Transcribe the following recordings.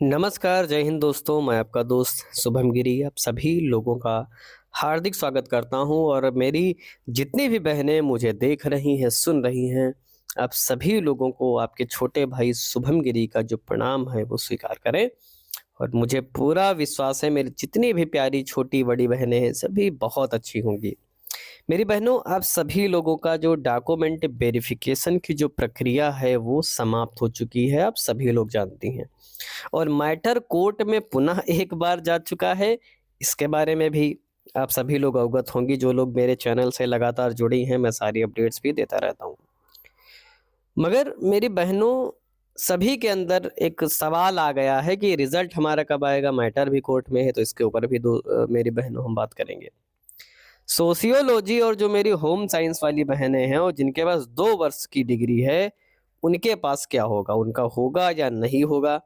नमस्कार, जय हिंद दोस्तों। मैं आपका दोस्त शुभम गिरी आप सभी लोगों का हार्दिक स्वागत करता हूं और मेरी जितनी भी बहनें मुझे देख रही हैं, सुन रही हैं, आप सभी लोगों को आपके छोटे भाई शुभम गिरी का जो प्रणाम है वो स्वीकार करें। और मुझे पूरा विश्वास है मेरी जितनी भी प्यारी छोटी-बड़ी बहनें हैं, सभी बहुत अच्छी होंगी। मेरी बहनों, आप सभी लोगों का जो डॉक्यूमेंट वेरिफिकेशन की जो प्रक्रिया है वो समाप्त हो चुकी है, आप सभी लोग जानती हैं। और मैटर कोर्ट में पुनः एक बार जा चुका है, इसके बारे में भी आप सभी लोग अवगत होंगी। जो लोग मेरे चैनल से लगातार जुड़ी हैं, मैं सारी अपडेट्स भी देता रहता हूँ। मगर मेरी बहनों, सभी के अंदर एक सवाल आ गया है कि रिजल्ट हमारा कब आएगा। मैटर भी कोर्ट में है, तो इसके ऊपर भी मेरी बहनों हम बात करेंगे। सोशियोलॉजी और जो मेरी होम साइंस वाली बहनें हैं और जिनके पास 2 वर्ष की डिग्री है, उनके पास क्या होगा, उनका होगा या नहीं होगा।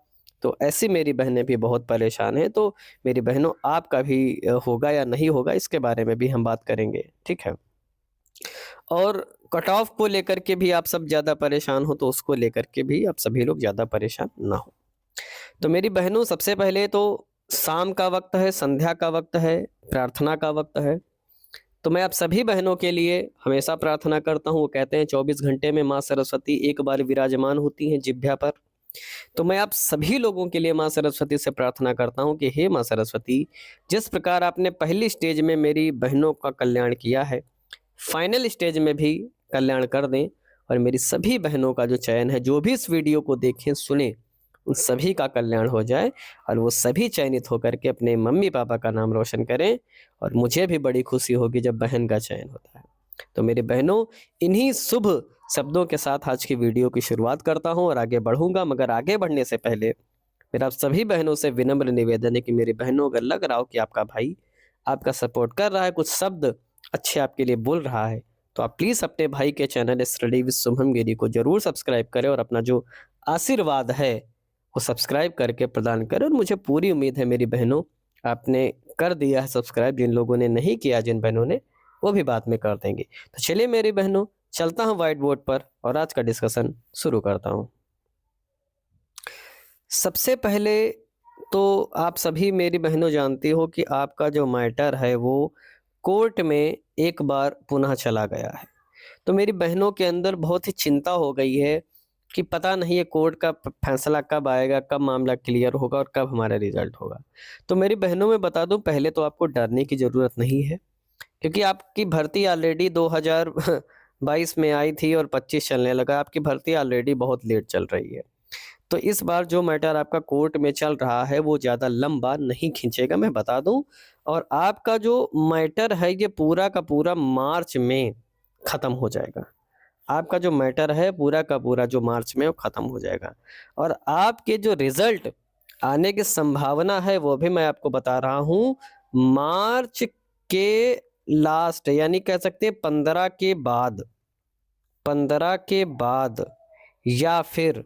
तो ऐसी मेरी बहनें भी बहुत परेशान हैं। तो मेरी बहनों, आपका भी होगा या नहीं होगा, इसके बारे में भी हम बात करेंगे, ठीक है। और कट ऑफ को लेकर के भी आप सब ज़्यादा परेशान हो, तो उसको लेकर के भी आप सभी लोग ज़्यादा परेशान ना हो। तो मेरी बहनों, सबसे पहले तो शाम का वक्त है, संध्या का वक्त है, प्रार्थना का वक्त है। तो मैं आप सभी बहनों के लिए हमेशा प्रार्थना करता हूँ। वो कहते हैं 24 घंटे में माँ सरस्वती एक बार विराजमान होती हैं जिह्वा पर। तो मैं आप सभी लोगों के लिए माँ सरस्वती से प्रार्थना करता हूँ कि हे माँ सरस्वती, जिस प्रकार आपने पहली स्टेज में मेरी बहनों का कल्याण किया है, फाइनल स्टेज में भी कल्याण कर दें। और मेरी सभी बहनों का जो चयन है, जो भी इस वीडियो को देखें, सुने, उन सभी का कल्याण हो जाए और वो सभी चयनित होकर के अपने मम्मी पापा का नाम रोशन करें। और मुझे भी बड़ी खुशी होगी जब बहन का चयन होता है। तो मेरी बहनों, इन्हीं शुभ शब्दों के साथ आज की वीडियो की शुरुआत करता हूं और आगे बढ़ूंगा। मगर आगे बढ़ने से पहले मेरा आप सभी बहनों से विनम्र निवेदन है कि मेरी बहनों, अगर लग रहा हो कि आपका भाई आपका सपोर्ट कर रहा है, कुछ शब्द अच्छे आपके लिए बोल रहा है, तो आप प्लीज़ अपने भाई के चैनल स्टडी विद शुभम गिरी को जरूर सब्सक्राइब करें और अपना जो आशीर्वाद है वो सब्सक्राइब करके प्रदान करें। और मुझे पूरी उम्मीद है मेरी बहनों, आपने कर दिया है सब्सक्राइब। जिन लोगों ने नहीं किया, जिन बहनों ने, वो भी बाद में कर देंगे। तो चलिए मेरी बहनों, चलता हूँ व्हाइट बोर्ड पर और आज का डिस्कशन शुरू करता हूँ। सबसे पहले तो आप सभी मेरी बहनों जानती हो कि आपका जो मैटर है वो कोर्ट में एक बार पुनः चला गया है। तो मेरी बहनों के अंदर बहुत ही चिंता हो गई है कि पता नहीं ये कोर्ट का फैसला कब आएगा, कब मामला क्लियर होगा और कब हमारा रिजल्ट होगा। तो मेरी बहनों, मैं बता दूं, पहले तो आपको डरने की ज़रूरत नहीं है, क्योंकि आपकी भर्ती ऑलरेडी 2022 में आई थी और 25 चलने लगा। आपकी भर्ती ऑलरेडी बहुत लेट चल रही है। तो इस बार जो मैटर आपका कोर्ट में चल रहा है वो ज़्यादा लंबा नहीं खींचेगा, मैं बता दूं। और आपका जो मैटर है ये पूरा का पूरा मार्च में ख़त्म हो जाएगा। आपका जो मैटर है पूरा का पूरा जो मार्च में वो ख़त्म हो जाएगा। और आपके जो रिज़ल्ट आने की संभावना है वो भी मैं आपको बता रहा हूँ, मार्च के लास्ट, यानी कह सकते हैं 15 के बाद या फिर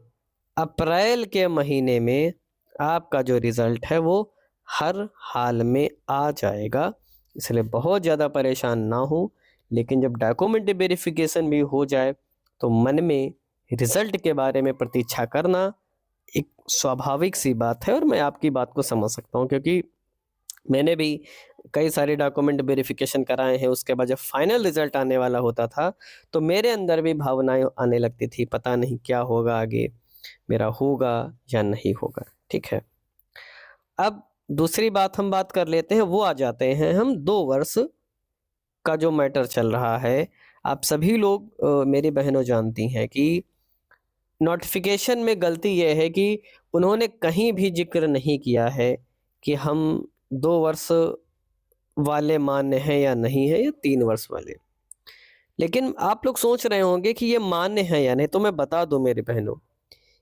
अप्रैल के महीने में आपका जो रिज़ल्ट है वो हर हाल में आ जाएगा। इसलिए बहुत ज़्यादा परेशान ना हो। लेकिन जब डॉक्यूमेंट वेरिफिकेशन भी हो जाए, तो मन में रिज़ल्ट के बारे में प्रतीक्षा करना एक स्वाभाविक सी बात है। और मैं आपकी बात को समझ सकता हूँ, क्योंकि मैंने भी कई सारे डॉक्यूमेंट वेरिफिकेशन कराए हैं। उसके बाद जब फाइनल रिजल्ट आने वाला होता था, तो मेरे अंदर भी भावनाएं आने लगती थी, पता नहीं क्या होगा आगे, मेरा होगा या नहीं होगा, ठीक है। अब दूसरी बात हम बात कर लेते हैं, वो आ जाते हैं हम 2 वर्ष का जो मैटर चल रहा है। आप सभी लोग मेरी बहनों जानती हैं कि नोटिफिकेशन में गलती यह है कि उन्होंने कहीं भी जिक्र नहीं किया है कि हम 2 वर्ष वाले मान्य हैं या नहीं है, या 3 वर्ष वाले। लेकिन आप लोग सोच रहे होंगे कि ये मान्य है या नहीं। तो मैं बता दूं मेरी बहनों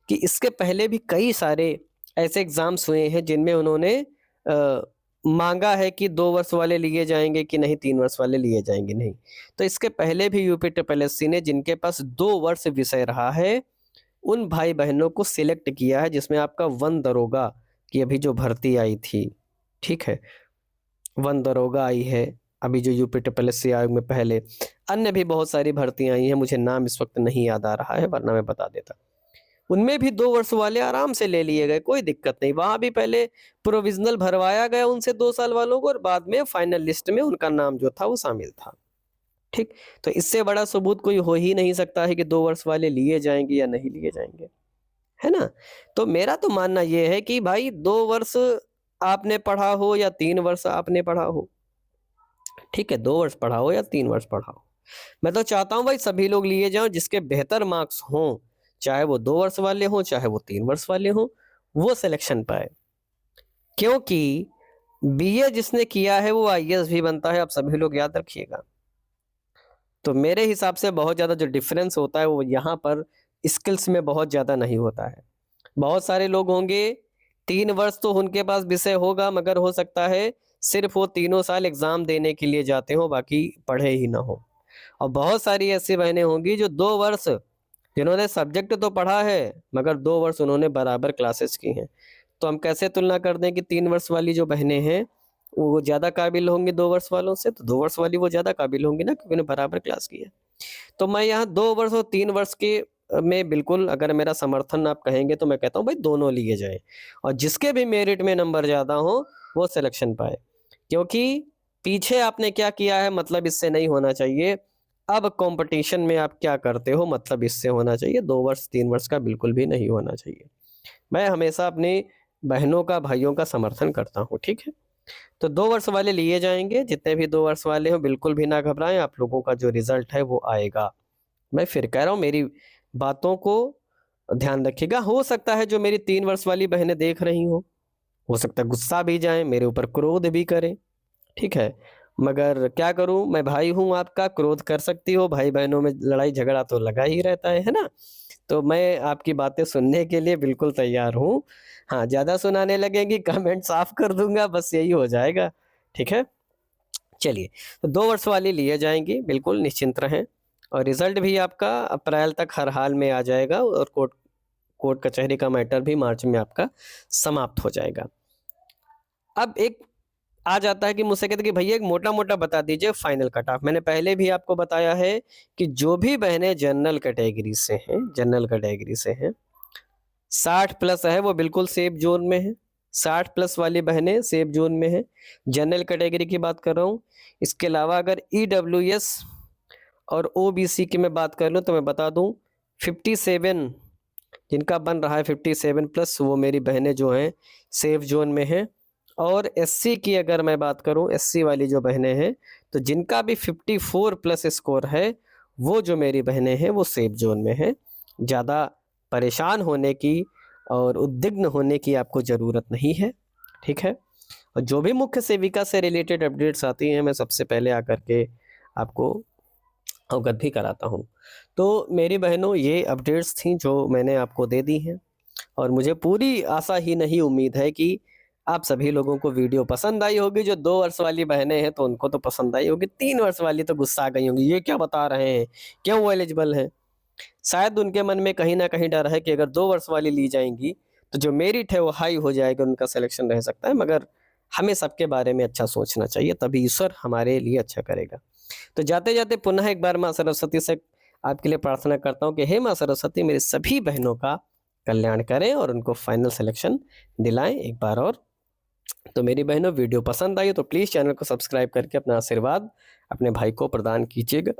कि इसके पहले भी कई सारे ऐसे एग्जाम्स हुए हैं जिनमें उन्होंने मांगा है कि 2 वर्ष वाले लिए जाएंगे कि नहीं, 3 वर्ष वाले लिए जाएंगे नहीं। तो इसके पहले भी यूपी ट्रिपल एससी ने, जिनके पास 2 वर्ष विषय रहा है, उन भाई बहनों को सिलेक्ट किया है, जिसमें आपका वन दरोगा की अभी जो भर्ती आई थी, ठीक है, वन दरोगा आई है अभी जो यूपी ट्रिपल एससी आयोग में। पहले अन्य भी बहुत सारी भर्तियां आई हैं, मुझे नाम इस वक्त नहीं याद आ रहा है, वरना मैं बता देता। उनमें भी 2 वर्ष वाले आराम से ले लिए गए, कोई दिक्कत नहीं। वहाँ भी पहले प्रोविज़नल भरवाया गया उनसे 2 साल वालों को और बाद में फाइनल लिस्ट में उनका नाम जो था वो शामिल था। ठीक? तो इससे बड़ा सबूत कोई हो ही नहीं सकता है कि 2 वर्ष वाले लिए जाएँगे या नहीं लिए जाएँगे, है ना? तो मेरा तो मानना ये है कि भाई 2 वर्ष आपने पढ़ा हो या 3 वर्ष आपने पढ़ा हो, ठीक है? 2 वर्ष पढ़ा हो या 3 वर्ष पढ़ा हो। मैं तो चाहता हूँ भाई सभी लोग लिए जाओ जिसके बेहतर मार्क्स हों, चाहे वो 2 वर्ष वाले हों, चाहे वो 3 वर्ष वाले हों, वो सिलेक्शन पाए। क्योंकि बीए जिसने किया है वो आईएएस भी बनता है, आप सभी लोग याद रखिएगा। तो मेरे हिसाब से बहुत ज़्यादा जो डिफ़रेंस होता है वो यहाँ पर स्किल्स में बहुत ज़्यादा नहीं होता है। बहुत सारे लोग होंगे 3 वर्ष तो उनके पास विषय होगा मगर हो सकता है सिर्फ़ वो तीनों साल एग्ज़ाम देने के लिए जाते हों, बाकी पढ़े ही ना हों। और बहुत सारी ऐसी बहनें होंगी जो 2 वर्ष जिन्होंने सब्जेक्ट तो पढ़ा है मगर 2 वर्ष उन्होंन्ने बराबर क्लासेस की हैं। तो हम कैसे तुलना कर दें कि 3 वर्ष वाली जो बहनें हैं, वो ज़्यादा काबिल होंगी 2 वर्ष वालों से, तो 2 वर्ष वाली वो ज़्यादा काबिल होंगी ना क्योंकि उन्हें बराबर क्लास की है। तो मैं यहाँ 2 वर्ष और 3 वर्ष के में बिल्कुल अगर मेरा समर्थन आप कहेंगे तो मैं कहता हूँ भाई दोनों लिए जाएँ और जिसके भी मेरिट में नंबर ज़्यादा हो, वो सिलेक्शन पाए। क्योंकि पीछे आपने क्या किया है मतलब इससे नहीं होना चाहिए। अब कॉम्पिटिशन में आप क्या करते हो मतलब इससे होना चाहिए, 2 वर्ष 3 वर्ष का बिल्कुल भी नहीं होना चाहिए। मैं हमेशा अपनी बहनों का, भाइयों का समर्थन करता हूँ, ठीक है? तो 2 वर्ष वाले लिए जाएँगे, जितने भी 2 वर्ष वाले हों बिल्कुल भी ना घबराएँ, आप लोगों का जो रिज़ल्ट है वो आएगा। मैं फिर कह रहा हूँ मेरी बातों को ध्यान रखिएगा। हो सकता है जो मेरी 3 वर्ष वाली बहनें देख रही हों, हो सकता है गुस्सा भी जाएँ, मेरे ऊपर क्रोध भी करें, ठीक है? मगर क्या करूँ, मैं भाई हूँ आपका, क्रोध कर सकती हो, भाई-बहनों में लड़ाई झगड़ा तो लगा ही रहता है ना? तो मैं आपकी बातें सुनने के लिए बिल्कुल तैयार हूँ। हाँ, ज़्यादा सुनाने लगेंगी कमेंट साफ कर दूँगा, बस यही हो जाएगा, ठीक है? चलिए, तो 2 वर्ष वाली लिए जाएँगी, बिल्कुल निश्चिंत रहें और रिज़ल्ट भी आपका अप्रैल तक हर हाल में आ जाएगा और कोर्ट कोर्ट कचहरी का मैटर भी मार्च में आपका समाप्त हो जाएगा। अब एक आ जाता है कि मुझसे कहते हैं कि भैया एक मोटा-मोटा बता दीजिए फाइनल कट ऑफ। मैंने पहले भी आपको बताया है कि जो भी बहनें जनरल कैटेगरी से हैं, 60 प्लस है वो बिल्कुल सेफ ज़ोन में है। 60 प्लस वाली बहनें सेफ ज़ोन में हैं। जनरल कैटेगरी की बात कर रहा हूँ। इसके अलावा अगर ईडब्ल्यूएस और ओबीसी की मैं बात कर लूँ तो मैं बता दूँ 57 जिनका बन रहा है 57 प्लस वो मेरी बहनें जो हैं सेफ ज़ोन में हैं। और एससी की अगर मैं बात करूं एससी वाली जो बहनें हैं तो जिनका भी 54 प्लस स्कोर है वो जो मेरी बहनें हैं वो सेफ जोन में हैं। ज़्यादा परेशान होने की और उद्विग्न होने की आपको ज़रूरत नहीं है, ठीक है? और जो भी मुख्य सेविका से रिलेटेड अपडेट्स आती हैं मैं सबसे पहले आकर के आपको अवगत भी कराता हूँ। तो मेरी बहनों ये अपडेट्स थी जो मैंने आपको दे दी हैं और मुझे पूरी आशा ही नहीं उम्मीद है कि आप सभी लोगों को वीडियो पसंद आई होगी। जो 2 वर्ष वाली बहनें हैं तो उनको तो पसंद आई होगी, 3 वर्ष वाली तो गुस्सा गई होंगी, ये क्या बता रहे हैं? क्यों वो एलिजिबल हैं? शायद उनके मन में कहीं न कहीं डर है कि अगर 2 वर्ष वाली ली जाएँगी, तो जो मेरिट है वो हाई हो जाएगा, उनका सिलेक्शन रह सकता है। मगर हमें सबके बारे में अच्छा सोचना चाहिए, तभी ईश्वर हमारे लिए अच्छा करेगा। तो जाते-जाते पुनः एक बार माँ सरस्वती से आपके लिए प्रार्थना करता हूँ कि हे माँ सरस्वती मेरी सभी बहनों का कल्याण करें और उनको फाइनल सिलेक्शन दिलाएँ एक बार और। तो मेरी बहनों वीडियो पसंद आई तो प्लीज़ चैनल को सब्सक्राइब करके अपना आशीर्वाद अपने भाई को प्रदान कीजिएगा।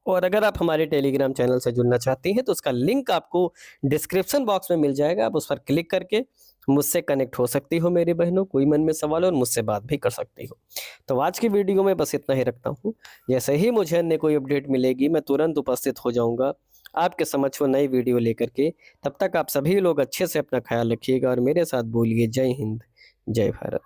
और अगर आप हमारे टेलीग्राम चैनल से जुड़ना चाहती हैं तो उसका लिंक आपको डिस्क्रिप्शन बॉक्स में मिल जाएगा। आप उस पर क्लिक करके मुझसे कनेक्ट हो सकती हो मेरी बहनों, कोई मन में सवाल हो और मुझसे बात भी कर सकती हो। तो आज की वीडियो में बस इतना ही रखता हूँ। जैसे ही मुझे अन्य कोई अपडेट मिलेगी मैं तुरंत उपस्थित हो जाऊँगा आपके समक्ष वो नई वीडियो लेकर के। तब तक आप सभी लोग अच्छे से अपना ख्याल रखिएगा और मेरे साथ बोलिए जय हिंद, जय भारत।